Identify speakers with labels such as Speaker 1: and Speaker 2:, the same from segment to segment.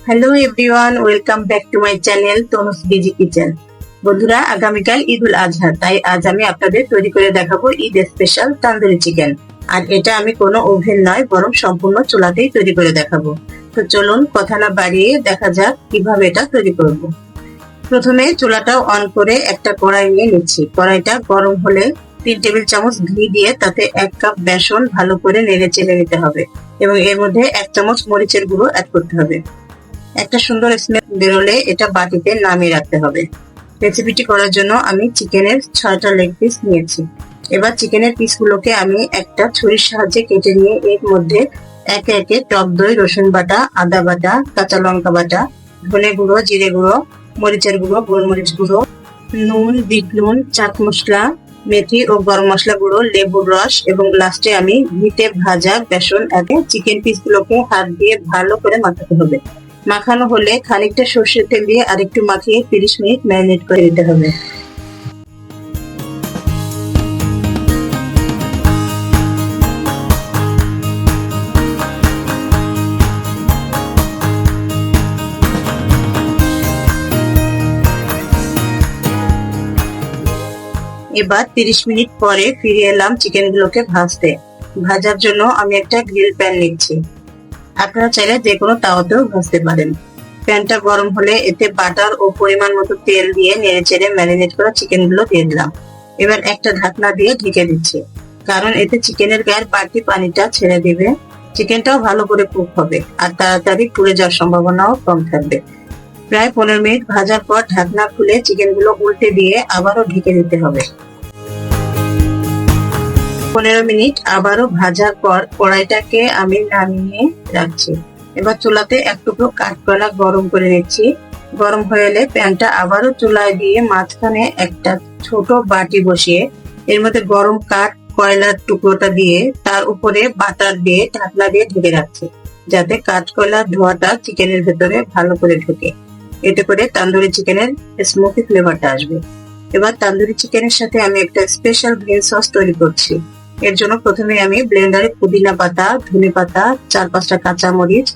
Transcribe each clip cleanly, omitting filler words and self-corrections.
Speaker 1: Hello everyone, welcome back to my channel Tanu's busy kitchen. বন্ধুরা, আগামীকাল ঈদ উল আজহা, তাই আজ আমি আপনাদের তৈরি করে দেখাবো ঈদ স্পেশাল তান্দুরি চিকেন। আর এটা আমি কোনো ওভেন নয়, বরং সম্পূর্ণ চুলাতেই তৈরি করে দেখাবো। তো চলুন কথা না বাড়িয়ে দেখা যাক কিভাবে এটা তৈরি করব। প্রথমে চুলাটা অন করে একটা কড়াই নিয়ে নিচ্ছি। কড়াইটা গরম হলে 3 টেবিল চামচ ঘি দিয়ে তাতে 1 কাপ বেসন ভালো করে নেড়ে চেড়ে নিতে হবে এবং এর মধ্যে 1 চামচ মরিচের গুঁড়ো অ্যাড করতে হবে। একটা সুন্দর স্মেল বেরোলে এটা বাটিতে নামিয়ে রাখতে হবে। রেসিপিটি করার জন্য আমি চিকেনের 6টা লেগ পিস নিয়েছি। এবার চিকেনের পিসগুলোকে আমি একটা ছুরির সাহায্যে কেটে নিয়ে এর মধ্যে একে একে টক দই, রসুন বাটা, আদা বাটা, কাঁচা লঙ্কা বাটা, ধনে গুঁড়ো, জিরে গুঁড়ো, মরিচের গুঁড়ো, গোলমরিচ গুঁড়ো, নুন, বিট নুন, চাট মশলা, মেথি ও গরম মশলা গুঁড়ো, লেবুর রস এবং লাস্টে আমি ঘিতে ভাজা বেসন একে চিকেন পিসগুলোকে হাত দিয়ে ভালো করে মাখাতে হবে। মাখানো হলে খানিকটা সর্ষের তেল দিয়ে আরেকটু মাখিয়ে 30 মিনিট ম্যারিনেট করে দিতে হবে। এবার 30 মিনিট পরে ফিরে এলাম চিকেন গুলোকে ভাজতে। ভাজার জন্য আমি একটা গ্রিল প্যান নিচ্ছি। আপনারা চাইলে যে কোনো তাওয়াতেও ভাজতে পারেন। প্যানটা গরম হলে এতে বাটার ও পরিমাণ মতো তেল দিয়ে নেড়ে চেড়ে ম্যারিনেট করা চিকেন গুলো দিয়ে দিলাম। এবার একটা ঢাকনা দিয়ে ঢেকে দিচ্ছি, কারণ এতে চিকেনের গায়ের বাড়তি পানিটা ছেড়ে দিবে। চিকেনটাও ভালো করে কুক হবে আর তাড়াতাড়ি পুড়ে যাওয়ার সম্ভাবনাও কম থাকবে। প্রায় 15 মিনিট ভাজার পর ঢাকনা খুলে চিকেন গুলো উল্টে দিয়ে আবারও ঢেকে দিতে হবে। 15 মিনিট আবারও ভাজার পর কড়াইটাকে আমি নামিয়ে রাখছি। এবার চুলাতে এক টুকরো কাঠকয়লা গরম করে নিচ্ছি। গরম হয়ে এলে প্যানটা আবারও চুলায় দিয়ে মাঝখানে একটা ছোট বাটি বসিয়ে এর মধ্যে গরম কাঠ কয়লার টুকরোটা দিয়ে তার উপরে বাটার দিয়ে ঢাকনা দিয়ে ঢেকে রাখছি, যাতে কাঠকয়লার ধোঁয়াটা চিকেনের ভেতরে ভালো করে ঢোকে। এতে করে তান্দুরি চিকেনের স্মোকি ফ্লেভারটা আসবে। এবার তান্দুরি চিকেনের সাথে আমি একটা স্পেশাল গ্রিন সস তৈরি করছি। এর জন্য প্রথমে আমি ব্লেন্ডারে পুদিনা পাতা, ধনে পাতা, 4-5টা কাঁচামরিচ,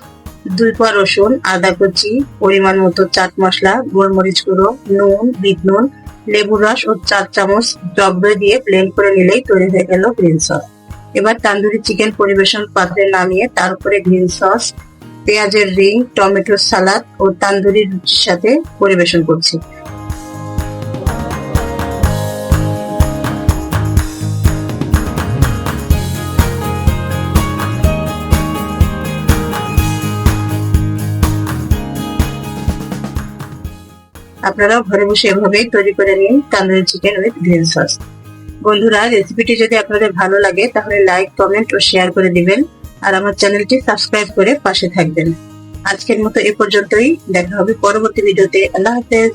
Speaker 1: 2 কোয়া রসুন, আদা কুচি, পরিমাণ মতো চাট মশলা, গোলমরিচ গুঁড়ো, নুন, বিট নুন, লেবুর রস ও 4 চামচ টক দই দিয়ে ব্লেন্ড করে নিলেই তৈরি হয়ে গেল গ্রিন সস। এবার তান্দুরি চিকেন পরিবেশন পাত্রে নামিয়ে তার উপরে গ্রিন সস, পেঁয়াজের রিং, টমেটোর সালাদ ও তান্দুরি রুটির সাথে পরিবেশন করছি। আপনারাও ঘরে বসে এভাবেই তৈরি করে নিন tandoori chicken with green sauce. বন্ধুরা, রেসিপিটি যদি আপনাদের ভালো লাগে তাহলে লাইক, কমেন্ট ও শেয়ার করে দিবেন আর আমার চ্যানেলটি সাবস্ক্রাইব করে পাশে থাকবেন। আজকের মতো এ পর্যন্তই। দেখা হবে পরবর্তী ভিডিওতে। আল্লাহ হাফেজ।